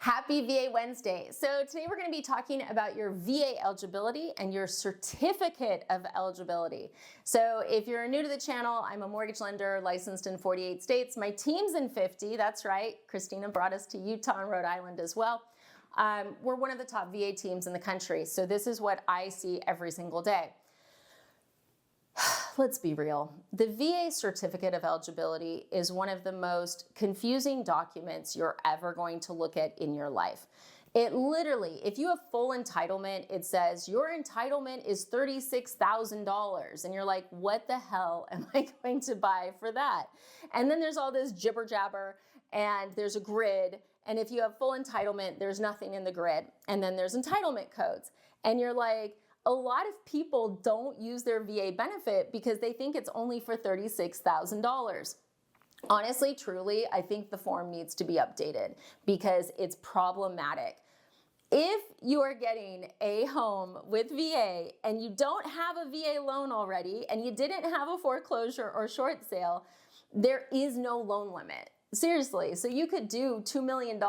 Happy VA Wednesday. So today we're going to be talking about your VA eligibility and your certificate of eligibility. So if you're new to the channel, I'm a mortgage lender licensed in 48 states. My team's in 50, that's right. Christina brought us to Utah and Rhode Island as well. We're one of the top VA teams in the country. So this is what I see every single day. Let's be real. The VA certificate of eligibility is one of the most confusing documents you're ever going to look at in your life. It literally, if you have full entitlement, it says your entitlement is $36,000. And you're like, what the hell am I going to buy for that? And then there's all this jibber jabber and there's a grid. And if you have full entitlement, there's nothing in the grid. And then there's entitlement codes. And you're like, a lot of people don't use their VA benefit because they think it's only for $36,000. Honestly, truly, I think the form needs to be updated because it's problematic. If you are getting a home with VA and you don't have a VA loan already and you didn't have a foreclosure or short sale, there is no loan limit. Seriously, so you could do $2 million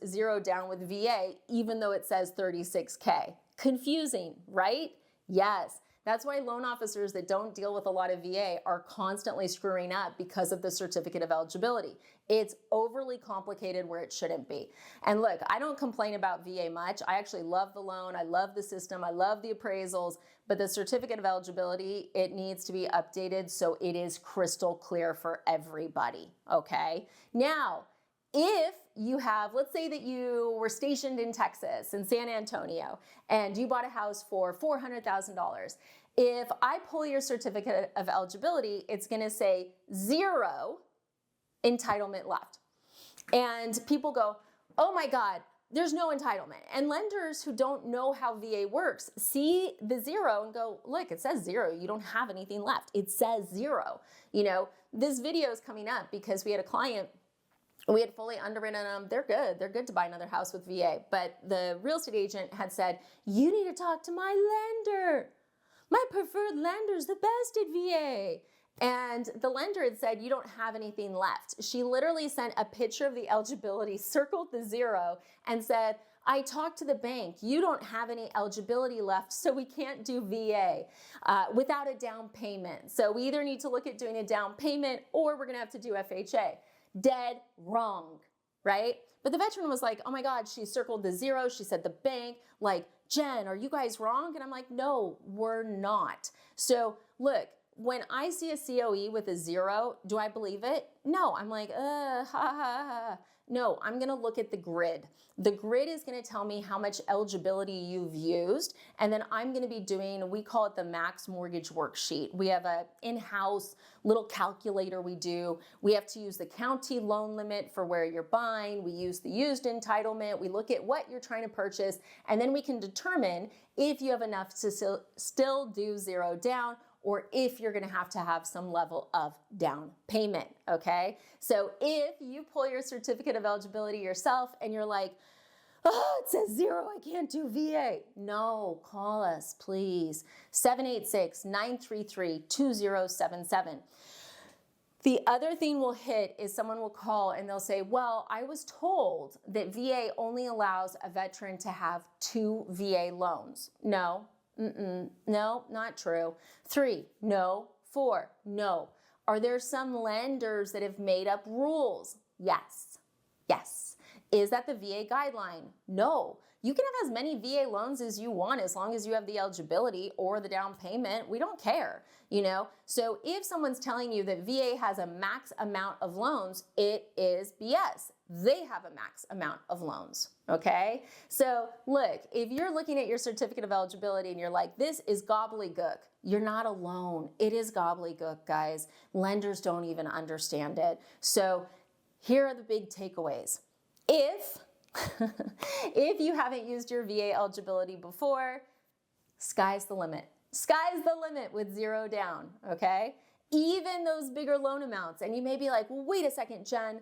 zero down with VA even though it says 36K. Confusing, right? Yes. That's why loan officers that don't deal with a lot of VA are constantly screwing up because of the certificate of eligibility. It's overly complicated where it shouldn't be. And look, I don't complain about VA much. I actually love the loan. I love the system. I love the appraisals, but the certificate of eligibility, it needs to be updated so it is crystal clear for everybody, okay? Now, if you have, let's say that you were stationed in Texas, in San Antonio, and you bought a house for $400,000. If I pull your certificate of eligibility, it's gonna say 0 entitlement left. And people go, oh my God, there's no entitlement. And lenders who don't know how VA works see the 0 and go, look, it says 0. You don't have anything left. It says 0. You know, this video is coming up because we had a client. We had fully underwritten them. They're good. They're good to buy another house with VA. But the real estate agent had said, you need to talk to my lender. My preferred lender is the best at VA. And the lender had said, you don't have anything left. She literally sent a picture of the eligibility, circled the 0, and said, I talked to the bank. You don't have any eligibility left, so we can't do VA without a down payment. So we either need to look at doing a down payment or we're going to have to do FHA. Dead wrong, right? But the veteran was like, oh my God, she circled the 0. She said the bank, like, Jen, are you guys wrong? And I'm like, no, we're not. So look, when I see a COE with a 0, do I believe it? No, I'm like, ha ha ha. No, I'm gonna look at the grid. The grid is gonna tell me how much eligibility you've used, and then I'm gonna be doing, we call it the max mortgage worksheet. We have a in-house little calculator we do. We have to use the county loan limit for where you're buying. We use the used entitlement. We look at what you're trying to purchase, and then we can determine if you have enough to still do 0 down, or if you're gonna have to have some level of down payment, okay? So if you pull your certificate of eligibility yourself and you're like, oh, it says 0, I can't do VA. No, call us, please. 786-933-2077. The other thing we'll hit is someone will call and they'll say, well, I was told that VA only allows a veteran to have 2 VA loans. No. No, not true. 3, no. 4, no. Are there some lenders that have made up rules? Yes. Yes. Is that the VA guideline? No. You can have as many VA loans as you want as long as you have the eligibility or the down payment. We don't care, you know? So if someone's telling you that VA has a max amount of loans, it is BS. They have a max amount of loans, okay? So look, if you're looking at your certificate of eligibility and you're like, this is gobbledygook, you're not alone. It is gobbledygook, guys. Lenders don't even understand it. So here are the big takeaways. If you haven't used your VA eligibility before, sky's the limit. Sky's the limit with 0 down, okay? Even those bigger loan amounts. And you may be like, well, wait a second, Jen.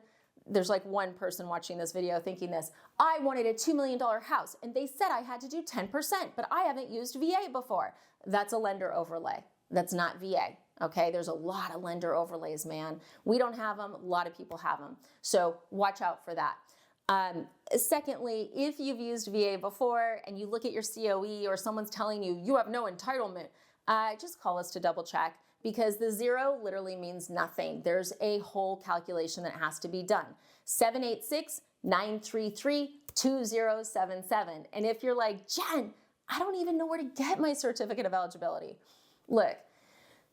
There's like one person watching this video thinking this. I wanted a $2 million house and they said I had to do 10%, but I haven't used VA before. That's a lender overlay. That's not VA, okay? There's a lot of lender overlays, man. We don't have them. A lot of people have them. So watch out for that. Secondly, if you've used VA before and you look at your COE or someone's telling you you have no entitlement, just call us to double check, because the 0 literally means nothing. There's a whole calculation that has to be done. 786-933-2077. And if you're like, Jen, I don't even know where to get my certificate of eligibility. Look,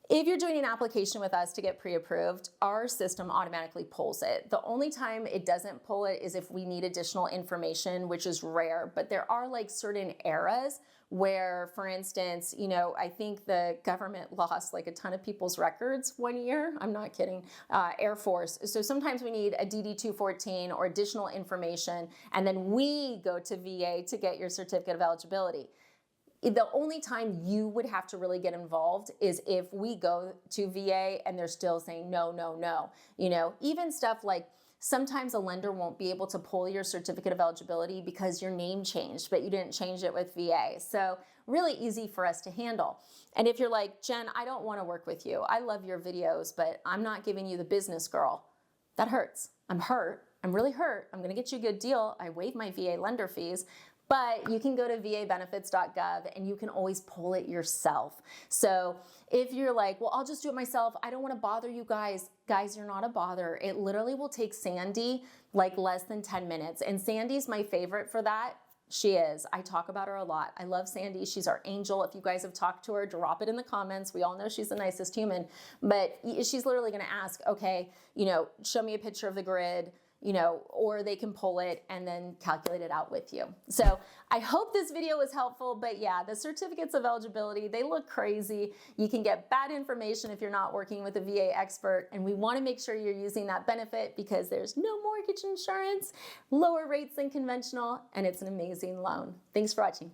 if you're doing an application with us to get pre-approved, our system automatically pulls it. The only time it doesn't pull it is if we need additional information, which is rare, but there are like certain eras where, for instance, you know, I think the government lost like a ton of people's records one year. I'm not kidding. Air Force. So sometimes we need a DD-214 or additional information, and then we go to VA to get your certificate of eligibility. The only time you would have to really get involved is if we go to VA and they're still saying no, no, no. You know, even stuff like sometimes a lender won't be able to pull your certificate of eligibility because your name changed, but you didn't change it with VA. So really easy for us to handle. And if you're like, Jen, I don't want to work with you. I love your videos, but I'm not giving you the business girl. That hurts. I'm hurt. I'm really hurt. I'm going to get you a good deal. I waive my VA lender fees. But you can go to vabenefits.gov and you can always pull it yourself. So if you're like, well, I'll just do it myself, I don't want to bother you guys. Guys, you're not a bother. It literally will take Sandy like less than 10 minutes. And Sandy's my favorite for that. She is. I talk about her a lot. I love Sandy. She's our angel. If you guys have talked to her, drop it in the comments. We all know she's the nicest human. But she's literally going to ask, okay, you know, show me a picture of the grid, you know, or they can pull it and then calculate it out with you. So I hope this video was helpful, but yeah, the certificates of eligibility, they look crazy. You can get bad information if you're not working with a VA expert, and we want to make sure you're using that benefit because there's no mortgage insurance, lower rates than conventional, and it's an amazing loan. Thanks for watching.